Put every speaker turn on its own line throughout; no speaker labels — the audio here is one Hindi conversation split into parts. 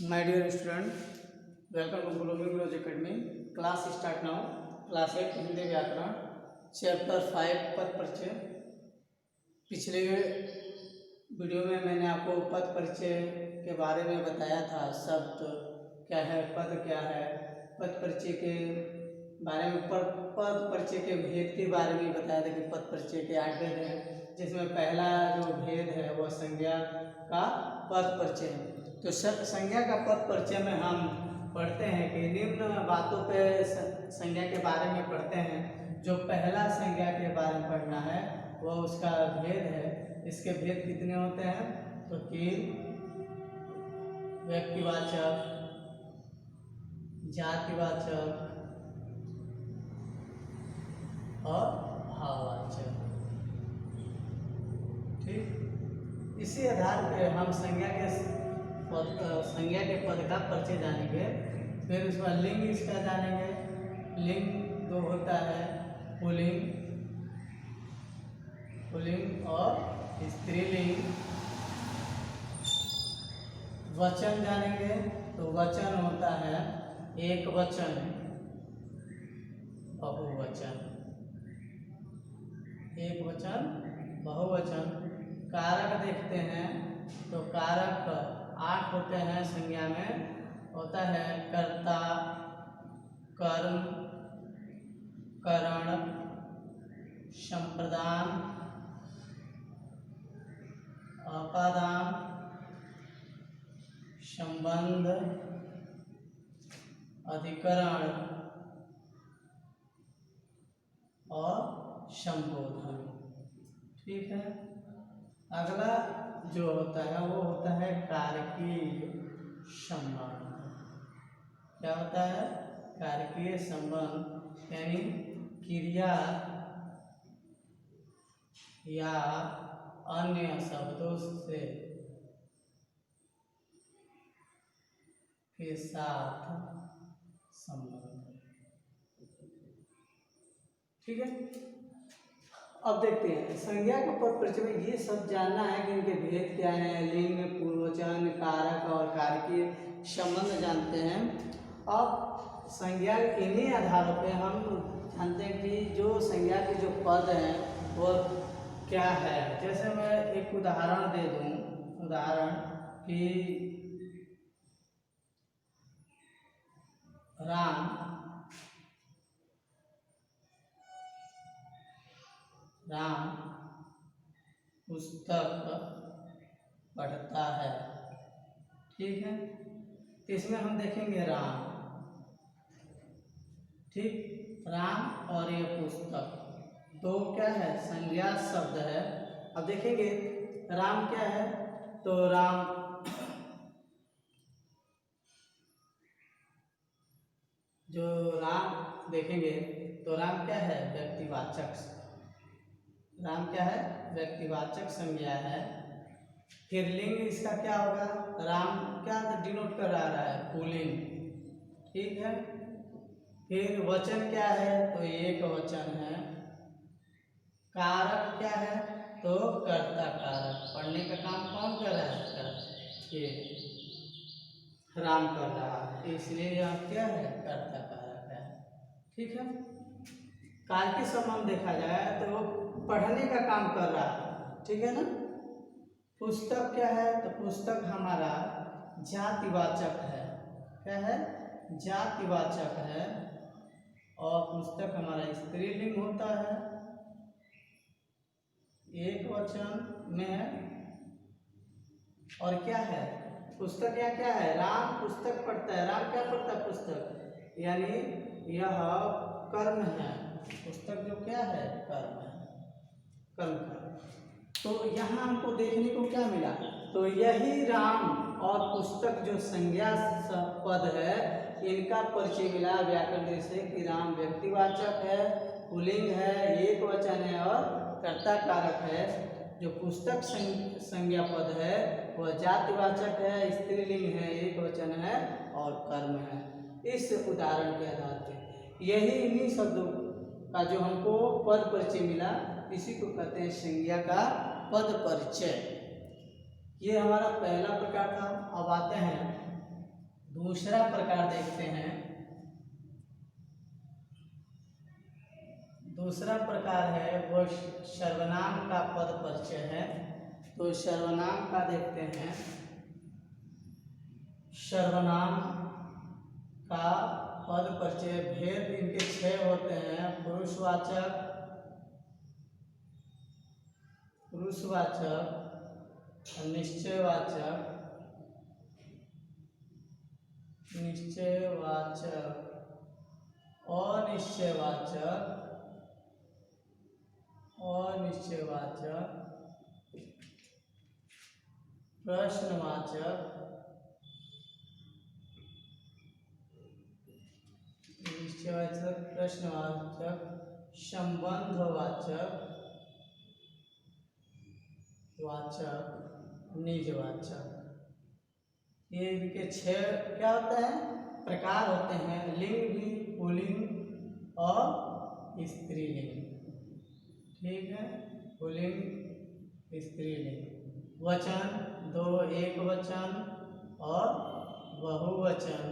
My dear student, welcome to Blooming Rose Academy. Class start now. Class 8 Hindi व्याकरण चैप्टर 5 पद परिचय। पिछले वीडियो में मैंने आपको पद परिचय के बारे में बताया था। शब्द क्या है, पद क्या है, पद परिचय के बारे में पद परिचय के भेद के बारे में बताया था कि पद परिचय के 8 भेद हैं, जिसमें पहला जो भेद है वह संज्ञा का पद परिचय है। तो संज्ञा का पद परिचय में हम पढ़ते हैं कि निम्न बातों पे संज्ञा के बारे में पढ़ते हैं। जो पहला संज्ञा के बारे में पढ़ना है वह उसका भेद है। इसके भेद कितने होते हैं? तो कि व्यक्तिवाचक, जातिवाचक और भाववाचक। ठीक, इसी आधार पर हम संज्ञा के पद का परिचय जानेंगे। फिर उसमें लिंग इसका जानेंगे। लिंग दो होता है, पुल्लिंग और स्त्रीलिंग। वचन जानेंगे तो वचन होता है एक वचन, बहुवचन, एक वचन, बहुवचन। कारक देखते हैं तो कारक 8 होते हैं संज्ञा में। होता है कर्ता, कर्म, करण, संप्रदान, अपादान, संबंध, अधिकरण और संबोधन। ठीक है। अगला जो होता है वो होता है कारकीय संबंध। क्या होता है? कारकीय संबंध, यानी क्रिया या अन्य शब्दों से के साथ संबंध। ठीक है। अब देखते हैं संज्ञा का पद परिचय में ये सब जानना है कि इनके भेद क्या है। लिंग, पूर्ववचन, कारक और कारकीय संबंध जानते हैं। अब संज्ञा इन्हीं आधारों पे हम जानते हैं कि जो संज्ञा के जो पद हैं वो क्या है। जैसे मैं एक उदाहरण दे दूं, उदाहरण कि राम पुस्तक पढ़ता है। ठीक है। इसमें हम देखेंगे राम, ठीक, राम और ये पुस्तक दो क्या है? संज्ञा शब्द है। अब देखेंगे राम क्या है, तो राम जो राम देखेंगे तो राम क्या है? व्यक्तिवाचक। राम क्या है? व्यक्तिवाचक संज्ञा है। फिर लिंग इसका क्या होगा? राम क्या डिनोट कर रहा है? पुल्लिंग। ठीक है। फिर वचन क्या है? तो एक वचन है। कारक क्या है? तो कर्ता कारक। पढ़ने का काम कौन कर रहा है? ये राम कर रहा है, इसलिए यह क्या है? कर्ता कारक है। ठीक है। कारकीय संबंध देखा जाए तो पढ़ने का काम कर रहा है। ठीक है ना। पुस्तक क्या है? तो पुस्तक हमारा जातिवाचक है। क्या है? जातिवाचक है। और पुस्तक हमारा स्त्रीलिंग होता है, एक वचन में है। और क्या है? पुस्तक या क्या है? राम पुस्तक पढ़ता है। राम क्या पढ़ता है? पुस्तक, यानी यह कर्म है। पुस्तक जो क्या है? कर्म है, कर्म का। तो यहाँ हमको देखने को क्या मिला? तो यही राम और पुस्तक जो संज्ञा पद है, इनका परिचय मिला व्याकरण से कि राम व्यक्तिवाचक है, पुल्लिंग है, एक वचन है और कर्ता कारक है। जो पुस्तक संज्ञा पद है वह जातिवाचक है, स्त्रीलिंग है, एक वचन है और कर्म है। इस उदाहरण के आधार पर यही इन्हीं शब्दों का जो हमको पद परिचय मिला, इसी को कहते हैं संज्ञा का पद परिचय। ये हमारा पहला प्रकार था। अब आते हैं दूसरा प्रकार देखते हैं। दूसरा प्रकार है वो सर्वनाम का पद परिचय है। तो सर्वनाम का देखते हैं। सर्वनाम का पद परिचय भेद इनके 6 होते हैं। पुरुषवाचक, निश्चयवाचक, अनिश्चयवाचक, प्रश्नवाचक, संबंधवाचक, निजवाचक। ये इनके 6 क्या होते हैं, प्रकार होते हैं। लिंग भी पुल्लिंग और स्त्रीलिंग। ठीक है, पुल्लिंग स्त्रीलिंग। वचन 2 एक वचन और बहुवचन।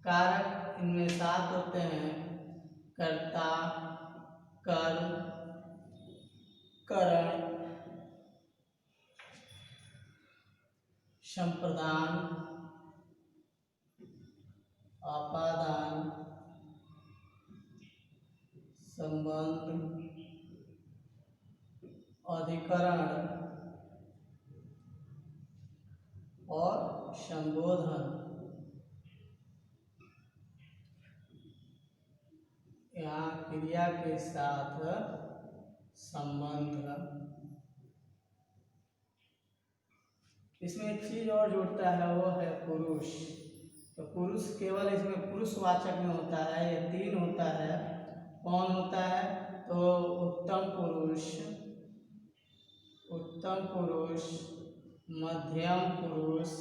कारक इनमें 7 होते हैं। कर्ता, कर्म, करण, संप्रदान, अपादान, संबंध, अधिकरण और संबोधन। यहाँ क्रिया के साथ संबंध। इसमें एक चीज और जुड़ता है, वो है पुरुष। तो पुरुष केवल इसमें पुरुषवाचक में होता है। ये 3 होता है। कौन होता है, तो उत्तम पुरुष, मध्यम पुरुष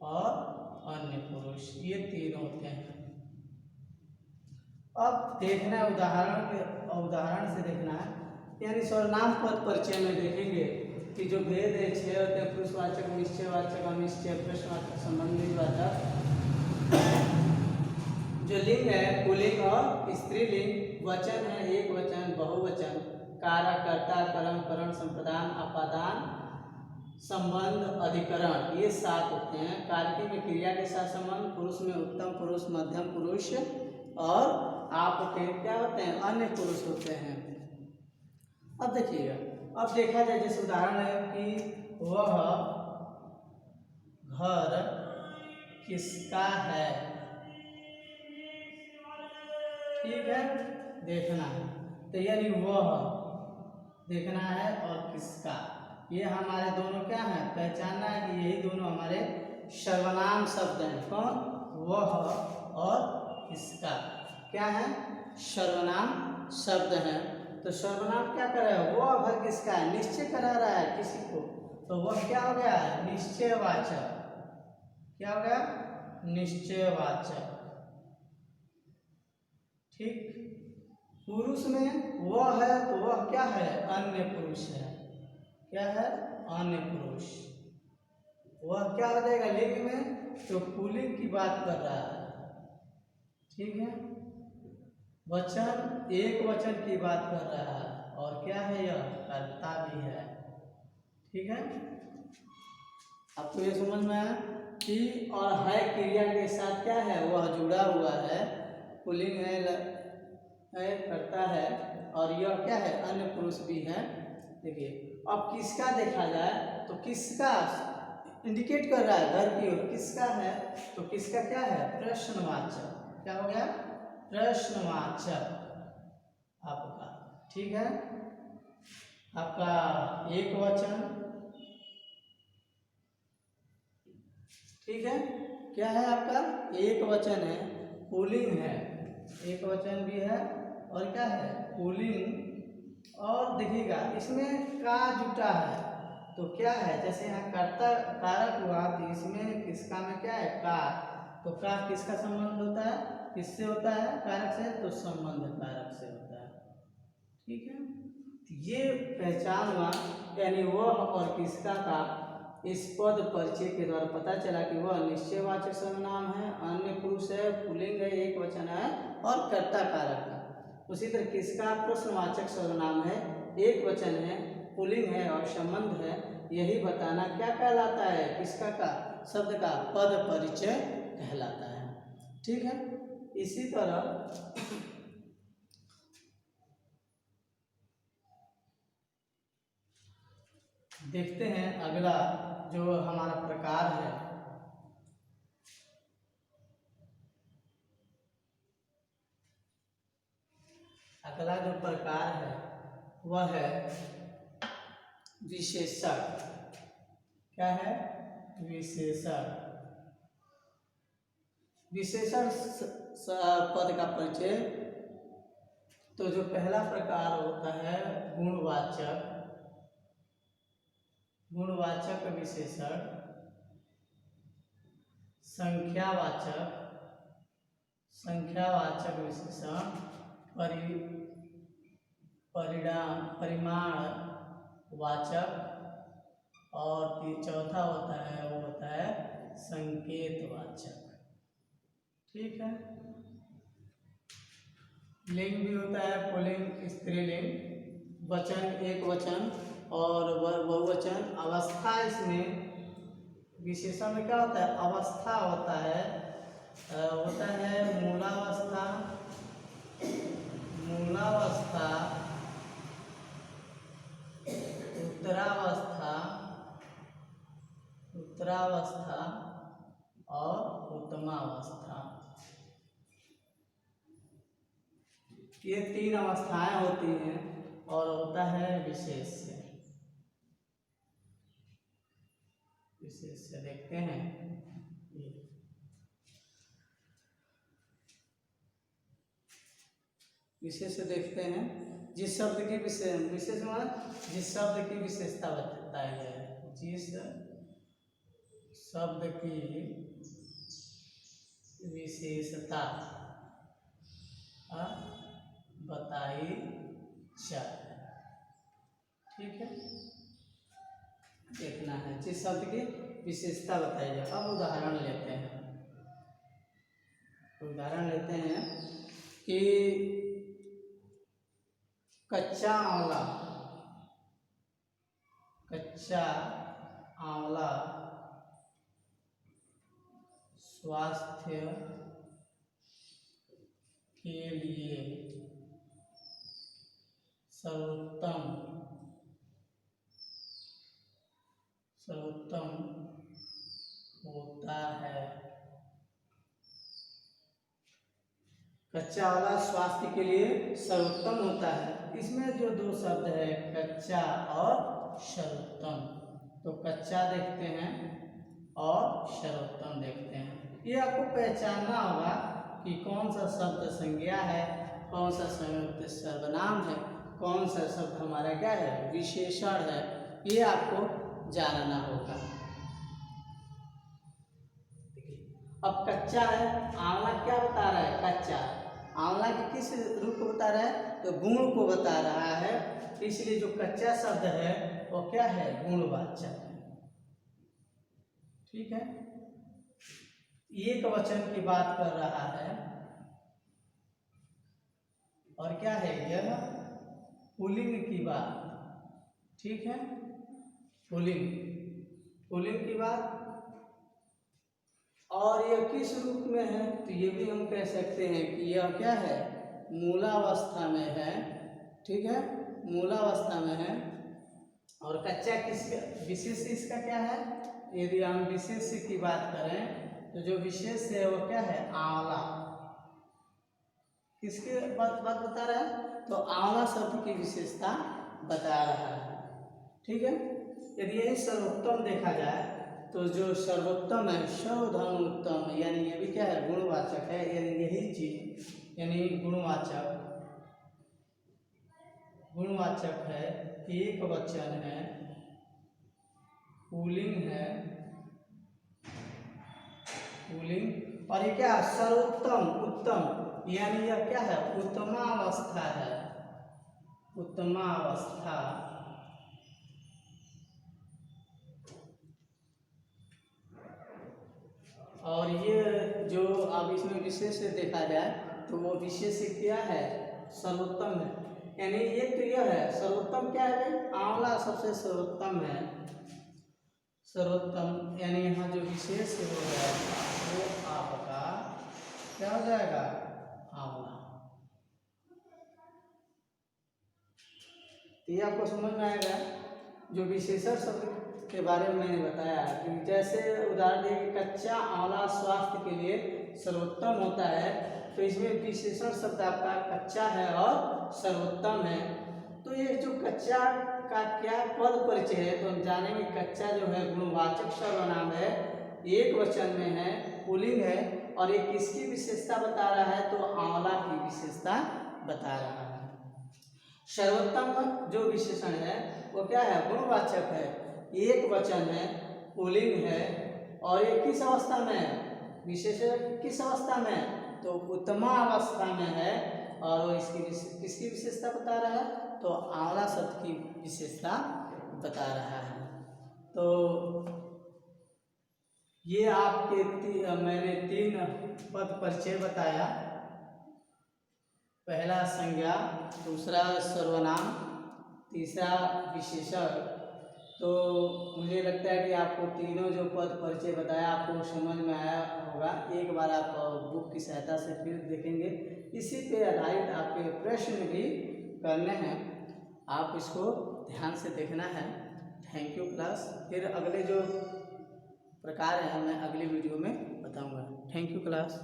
और अन्य पुरुष। ये 3 होते हैं। अब देखना है उदाहरण से देखना है। यानी सर्वनाम पद परिचय में देखेंगे कि जो भेद है 6 होते हैं। पुरुषवाचक, निश्चयवाचक, अनिश्चय, प्रश्नवाचक, संबंधवाचक। जो लिंग है पुल्लिंग और स्त्रीलिंग। वचन है एक वचन, बहुवचन। कारक, कर्ता, कर्म, करण, संप्रदान, अपादान, संबंध, अधिकरण। ये 7 होते हैं। कारकी में क्रिया के साथ संबंध, पुरुष में उत्तम पुरुष, मध्यम पुरुष और आपके क्या होते हैं, अन्य पुरुष होते हैं। अब देखिएगा, अब देखा जाए जैसे उदाहरण है कि वह घर किसका है। ठीक है, देखना है। तो यानी वह देखना है और किसका, ये हमारे दोनों क्या है, पहचानना है कि यही दोनों हमारे सर्वनाम शब्द हैं। कौन, वह और किसका क्या है, सर्वनाम शब्द हैं। तो सर्वनाम क्या कर रहा है, वह घर किसका है, निश्चय करा रहा है किसी को। तो वह क्या हो गया है, निश्चयवाचक। क्या हो गया, निश्चयवाचक। ठीक, पुरुष में वह है तो वह क्या है, अन्य पुरुष है। क्या है, अन्य पुरुष। वह क्या हो जाएगा लिंग में, तो पुल्लिंग की बात कर रहा है। ठीक है, वचन एक वचन की बात कर रहा है। और क्या है, यह कर्ता भी है। ठीक है, आपको ये समझ में आया कि और है क्रिया के साथ क्या है, वह जुड़ा हुआ है। पुल्लिंग है, कर्ता है, और यह क्या है, अन्य पुरुष भी है। देखिए, अब किसका देखा जाए तो किसका इंडिकेट कर रहा है घर की ओर, किसका है, तो किसका क्या है, प्रश्नवाचक। क्या हो गया, प्रश्नवाचक आपका। ठीक है, आपका एक वचन। ठीक है, क्या है आपका, एक वचन है, पुल्लिंग है, एक वचन भी है और क्या है, पुल्लिंग। और देखिएगा इसमें का जुटा है तो क्या है, जैसे यहाँ कर्ता कारक हुआ तो इसमें किसका में क्या है, का। तो का किसका संबंध होता है, किससे होता है, कारक से, तो संबंध कारक से होता है। ठीक है, ये पहचान हुआ, यानी वह और किसका का इस पद परिचय के द्वारा पता चला कि वह निश्चयवाचक सर्वनाम है, अन्य पुरुष है, पुल्लिंग है, एक वचन है और कर्ता कारक है। उसी तरह किसका प्रश्नवाचक सर्वनाम है, एक वचन है, पुल्लिंग है और संबंध है, यही बताना क्या कहलाता है, किसका का शब्द का पद परिचय कहलाता है। ठीक है। इसी तरह देखते हैं अगला जो हमारा प्रकार है। अगला जो प्रकार है वह है विशेषण। क्या है, विशेषण। विशेषण पद का परिचय, तो जो पहला प्रकार होता है गुणवाचक, गुणवाचक विशेषण, संख्यावाचक, संख्यावाचक विशेषण, परिमाण वाचक, और चौथा होता है वो होता है संकेतवाचक। ठीक है। लिंग भी होता है पुल्लिंग, स्त्रीलिंग, वचन, एक वचन और बहुवचन। अवस्था, इसमें विशेषण में क्या होता है, अवस्था होता है मूलावस्था, मूलावस्था, उत्तरावस्था, उत्तरावस्था और उत्तमावस्था। ये तीन अवस्थाएं होती हैं और होता है विशेष्य। विशेष्य देखते हैं, विशेष देखते हैं। जिस शब्द की विशेष मतलब जिस शब्द की विशेषता बताई जाए, जिस शब्द की विशेषता बताई जाए। ठीक है, देखना है जिस शब्द की विशेषता बताई जाए। अब उदाहरण लेते हैं, उदाहरण लेते हैं कि कच्चा आंवला, कच्चा आंवला स्वास्थ्य के लिए सर्वोत्तम होता है। कच्चा आंवला स्वास्थ्य के लिए सर्वोत्तम होता है। इसमें जो दो शब्द है कच्चा और सर्वोत्तम, तो कच्चा देखते हैं और सर्वोत्तम देखते हैं। ये आपको पहचानना होगा कि कौन सा शब्द संज्ञा है, कौन सा संयुक्त सर्वनाम है, कौन सा शब्द हमारा क्या है, विशेषण है। ये आपको जानना होगा। अब कच्चा है, आंवला क्या बता रहा है, कच्चा। आंवला के किस रूप को बता रहा है, तो गुण को बता रहा है, इसलिए जो कच्चा शब्द है वो क्या है, गुणवाचक है। ठीक है। एक वचन की बात कर रहा है और क्या है, यह पुल्लिंग की बात। ठीक है, पुल्लिंग, पुल्लिंग की बात। और यह किस रूप में है, तो ये भी हम कह सकते हैं कि यह क्या है, मूलावस्था में है। ठीक है, मूलावस्था में है। और कच्चा किसका विशेष, इसका क्या है, यदि हम विशेष की बात करें तो जो विशेष है वो क्या है, आंवला। किसके बात बता रहा है, तो आंवला शब्द की विशेषता बता रहा है। ठीक है। यदि यही सर्वोत्तम देखा जाए तो जो सर्वोत्तम है, सर्वधर्म उत्तम, यानी ये भी क्या है, गुणवाचक है। यानी यही चीज यानी गुणवाचक, गुणवाचक है, एक वचन है, पुल्लिंग है, पुल्लिंग, और ये क्या है, सर्वोत्तम, उत्तम, यानी यह क्या है, उत्तमावस्था है, उत्तमावस्था। और ये जो अब इसमें विशेष देखा जाए तो वो विशेष क्या है, सर्वोत्तम है। यानी ये तो यह है सर्वोत्तम, क्या है भाई, आंवला सबसे सर्वोत्तम है, सर्वोत्तम। यानी यहाँ जो विशेष हो जाएगा वो आपका क्या हो जाएगा, आंवला। तो ये आपको समझ में आएगा जो विशेषण शब्द के बारे में मैंने बताया कि जैसे उदाहरण दिए कि कच्चा आंवला स्वास्थ्य के लिए सर्वोत्तम होता है, तो इसमें विशेषण शब्द आपका कच्चा है और सर्वोत्तम है। तो ये जो कच्चा का क्या पद परिचय है, तो हम जानेंगे कच्चा जो है गुणवाचक सर्वनाम है, एक वचन में है, पुल्लिंग है, और ये किसकी विशेषता बता रहा है, तो आंवला की विशेषता बता रहा है। सर्वोत्तम जो विशेषण है वो क्या है, गुणवाचक है, एक वचन है, पुल्लिंग है, और ये किस अवस्था में है, विशेषण किस अवस्था में है, तो उत्तमा अवस्था में है, और वो इसकी किसकी विशेषता बता रहा है, तो आंवला शब्द की विशेषता बता रहा है। तो ये आपके मैंने 3 पद परिचय बताया, पहला संज्ञा, दूसरा सर्वनाम, तीसरा विशेषण। तो मुझे लगता है कि आपको तीनों जो पद परिचय बताया आपको समझ में आया होगा। एक बार आप बुक की सहायता से फिर देखेंगे, इसी पे आधारित आपके प्रश्न भी करने हैं, आप इसको ध्यान से देखना है। Thank you class. फिर अगले जो प्रकार है मैं अगली वीडियो में बताऊंगा। Thank you class.